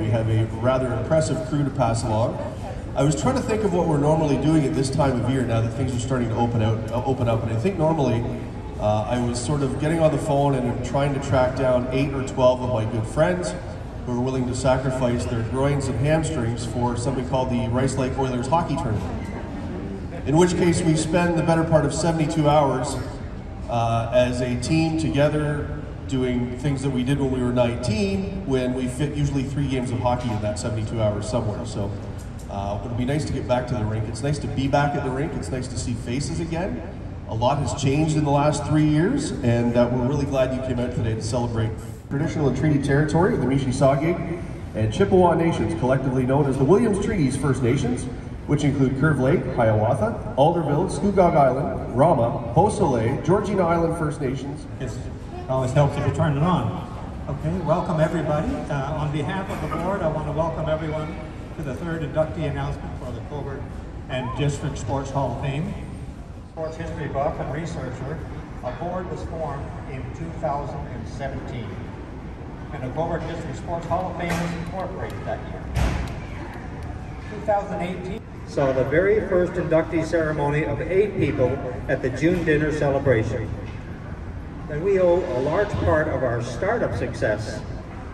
have a rather impressive crew to pass along. I was trying to think of what we're normally doing at this time of year now that things are starting to open up, and I think normally I was sort of getting on the phone and trying to track down 8 or 12 of my good friends who are willing to sacrifice their groins and hamstrings for something called the Rice Lake Oilers Hockey Tournament. In which case we spend the better part of 72 hours as a team together doing things that we did when we were 19, when we fit usually 3 games of hockey in that 72 hours somewhere. So it would be nice to get back to the rink. It's nice to be back at the rink. It's nice to see faces again. A lot has changed in the last 3 years, and we're really glad you came out today to celebrate traditional and treaty territory of the Mississauga and Chippewa Nations, collectively known as the Williams Treaties First Nations, which include Curve Lake, Hiawatha, Alderville, Scugog Island, Rama, Beausoleil, Georgina Island First Nations. It always helps if you turn it on. Okay, welcome everybody. On behalf of the board, I want to welcome everyone to the 3rd inductee announcement for the Cobourg and District Sports Hall of Fame. Sports history buff and researcher, a board was formed in 2017. And the Cobourg District Sports Hall of Fame was incorporated that year. 2018 saw the very first inductee ceremony of 8 people at the June dinner celebration. And we owe a large part of our startup success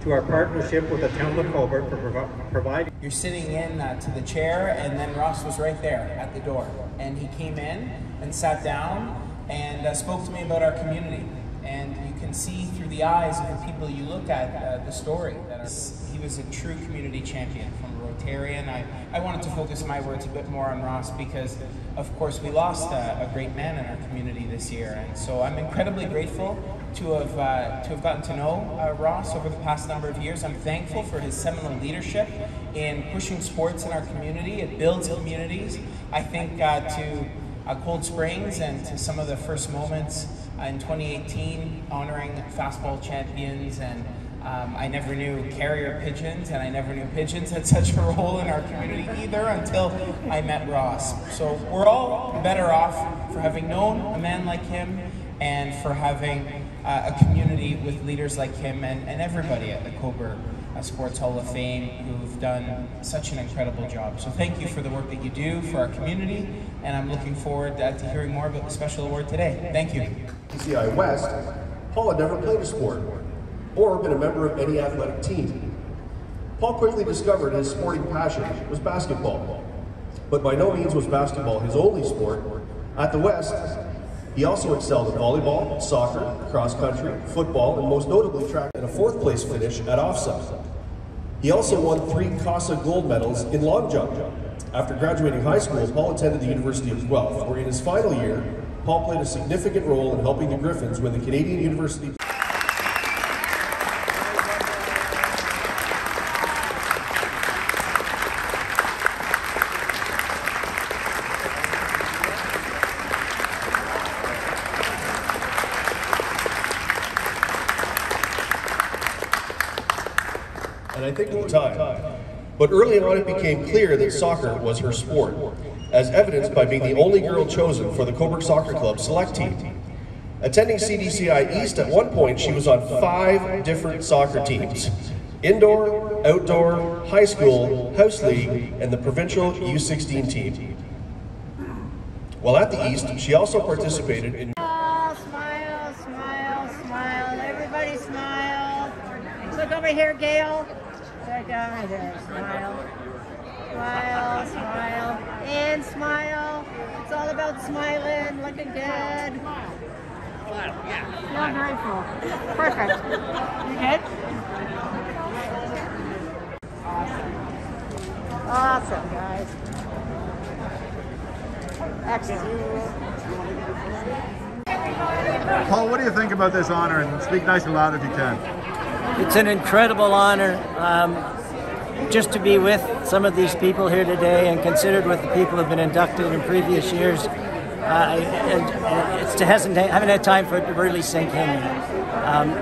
to our partnership with the town of Cobourg for providing. You're sitting in to the chair, and then Ross was right there at the door. And he came in and sat down and spoke to me about our community. And you can see through the eyes of the people you look at the story. He was a true community champion from a Rotarian. I wanted to focus my words a bit more on Ross because, of course, we lost a great man in our community this year. And so I'm incredibly grateful to have gotten to know Ross over the past number of years. I'm thankful for his seminal leadership in pushing sports in our community. It builds communities. I think to Cold Springs and to some of the first moments in 2018 honoring fastball champions, and I never knew carrier pigeons, and I never knew pigeons had such a role in our community either until I met Ross. So we're all better off for having known a man like him and for having a community with leaders like him and everybody at the Cobourg Sports Hall of Fame who've done such an incredible job. So thank you for the work that you do for our community, and I'm looking forward to hearing more about the special award today. Thank you. PCI West, Paul had never played a sport or been a member of any athletic team. Paul quickly discovered his sporting passion was basketball, but by no means was basketball his only sport. At the West, he also excelled in volleyball, soccer, cross country, football, and most notably track, and a 4th place finish at offsite. He also won 3 CASA gold medals in long jump. After graduating high school, Paul attended the University of Guelph, where in his final year, Paul played a significant role in helping the Griffins win the Canadian University. And I think at the time. But early on it became clear that soccer was her sport, as evidenced by being the only girl chosen for the Cobourg Soccer Club select team. Attending CDCI East, at one point she was on 5 different soccer teams: indoor, outdoor, high school, house league, and the provincial U16 team. While at the East, she also participated in... Smile, smile, smile, everybody smile. Look over here, Gail. Look over here, smile. Smile, smile, and smile. It's all about smiling, looking good. Feel grateful. Perfect. You good? Awesome, guys. Excellent. Paul, what do you think about this honor? And speak nice and loud if you can. It's an incredible honor just to be with some of these people here today and considered with the people who have been inducted in previous years. It's I haven't had time for it to really sink in.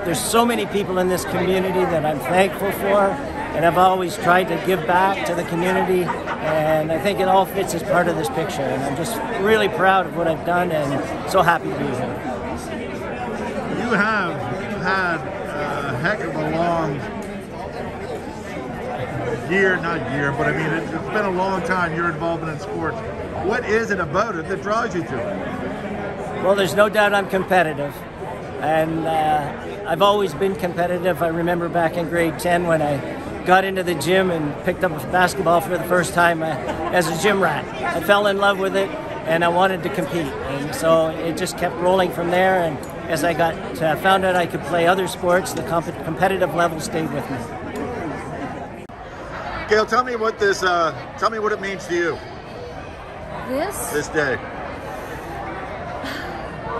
There's so many people in this community that I'm thankful for, and I've always tried to give back to the community, and I think it all fits as part of this picture, and I'm just really proud of what I've done and so happy to be here. You have had a heck of a long but I mean, it's been a long time your involvement in sports. What is it about it that draws you to it? Well, there's no doubt I'm competitive. And I've always been competitive. I remember back in grade 10 when I got into the gym and picked up a basketball for the first time as a gym rat. I fell in love with it and I wanted to compete. And so it just kept rolling from there. And as I found out I could play other sports, the competitive level stayed with me. Gail, tell me what tell me what it means to you. This day.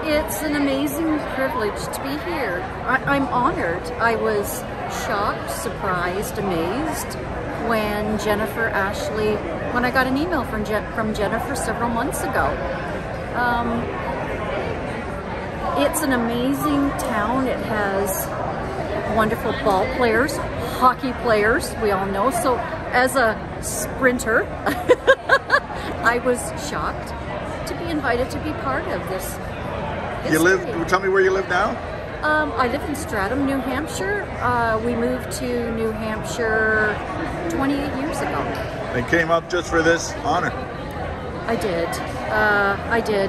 It's an amazing privilege to be here. I'm honored. I was shocked, surprised, amazed when when I got an email from Jennifer several months ago. It's an amazing town. It has wonderful ball players, hockey players, we all know. So as a sprinter, I was shocked to be invited to be part of this. Tell me where you live now? I live in Stratham, New Hampshire. We moved to New Hampshire 28 years ago. And came up just for this honor? I did.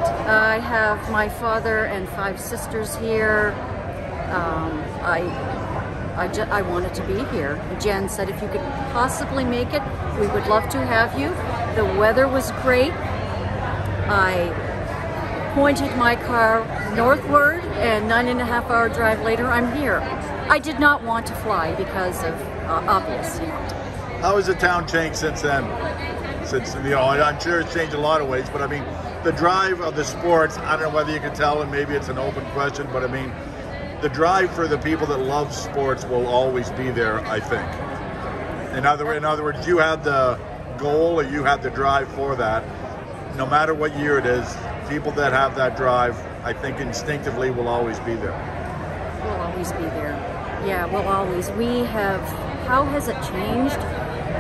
I have my father and 5 sisters here. I wanted to be here. Jen said if you could possibly make it, we would love to have you. The weather was great. I pointed my car northward, and 9.5-hour drive later, I'm here. I did not want to fly because of obvious. How has the town changed since then? I'm sure it's changed a lot of ways, but I mean, the drive of the sports, I don't know whether you can tell, and maybe it's an open question, but I mean, the drive for the people that love sports will always be there, I think. In other words, you had the goal, or you had the drive for that. No matter what year it is, people that have that drive, I think instinctively will always be there. We'll always be there. Yeah, we'll always. How has it changed?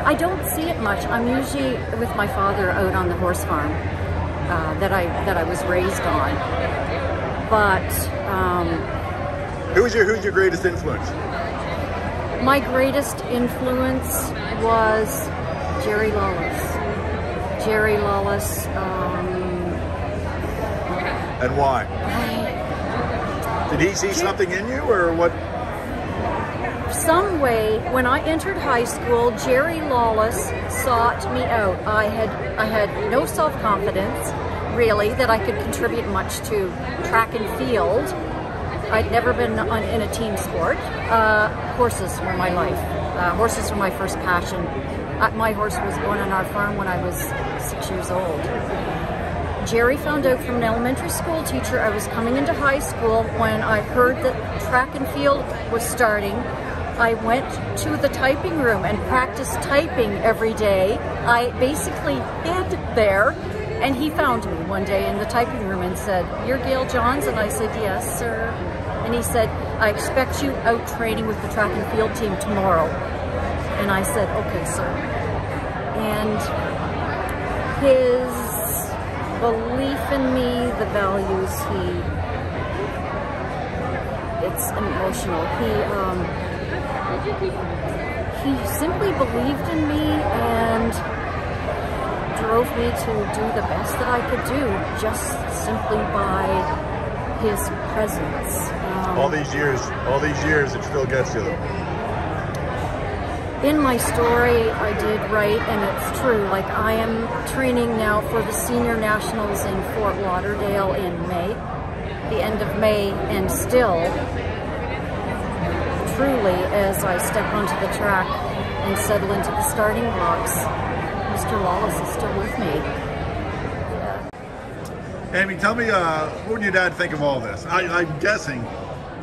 I don't see it much. I'm usually with my father out on the horse farm that I was raised on. But who's your greatest influence? My greatest influence was Jerry Lawless. Jerry Lawless. And why? Did he see something in you, or what? Some way, when I entered high school, Jerry Lawless sought me out. I had no self-confidence, really, that I could contribute much to track and field. I'd never been in a team sport. Horses were my life. Horses were my first passion. My horse was born on our farm when I was 6 years old. Jerry found out from an elementary school teacher I was coming into high school. When I heard that track and field was starting, I went to the typing room and practiced typing every day. I basically hid there, and he found me one day in the typing room and said, "You're Gail Johns?" And I said, "Yes, sir." And he said, "I expect you out training with the track and field team tomorrow." And I said, "Okay, sir." And his belief in me, the values, it's emotional. He simply believed in me and drove me to do the best that I could do, just simply by his presence. All these years, it still gets you though. In my story, I did write, and it's true, like I am training now for the Senior Nationals in Fort Lauderdale in May, the end of May, and still, truly, as I step onto the track and settle into the starting blocks, Mr. Lawless is still with me. Amy, tell me, what would your dad think of all this? I'm guessing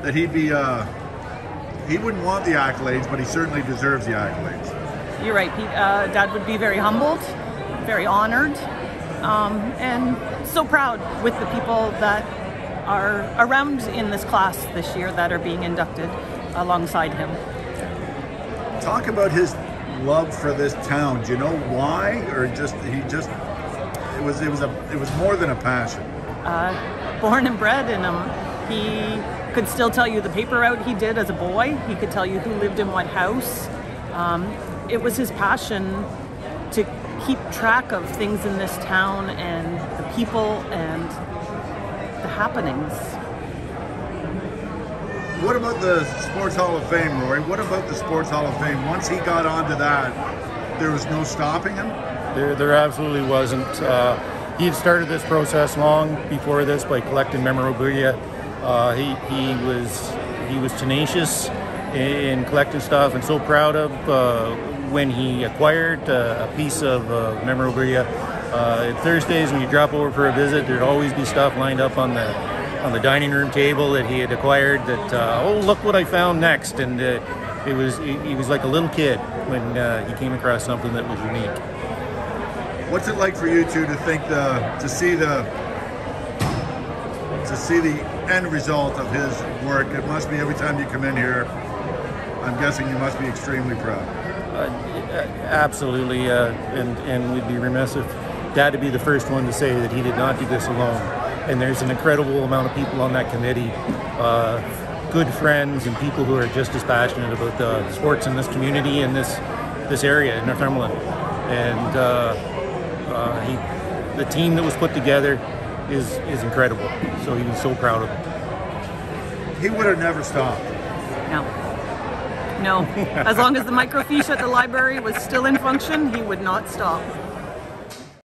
that he'd be, he wouldn't want the accolades, but he certainly deserves the accolades. You're right, Pete. Dad would be very humbled, very honored, and so proud with the people that are around in this class this year that are being inducted alongside him. Talk about his love for this town. Do you know why, or it was more than a passion? Born and bred in him. He could still tell you the paper route he did as a boy. He could tell you who lived in what house. it was his passion to keep track of things in this town and the people and the happenings. What about the Sports Hall of Fame, Rory? What about the Sports Hall of Fame? Once he got onto that, there was no stopping him? There absolutely wasn't. He had started this process long before this by collecting memorabilia. He was tenacious in collecting stuff, and so proud of when he acquired a piece of memorabilia. Thursdays when you drop over for a visit, there'd always be stuff lined up on the dining room table that he had acquired that, oh, look what I found next. And he was like a little kid when he came across something that was unique. What's it like for you two to see the end result of his work? It must be every time you come in here, I'm guessing you must be extremely proud. Absolutely, and we'd be remiss if Dad would be the first one to say that he did not do this alone. And there's an incredible amount of people on that committee, good friends and people who are just as passionate about the sports in this community and this area in Northumberland. And the team that was put together is incredible. So he was so proud of it. He would have never stopped. No. As long as the microfiche at the library was still in function, he would not stop.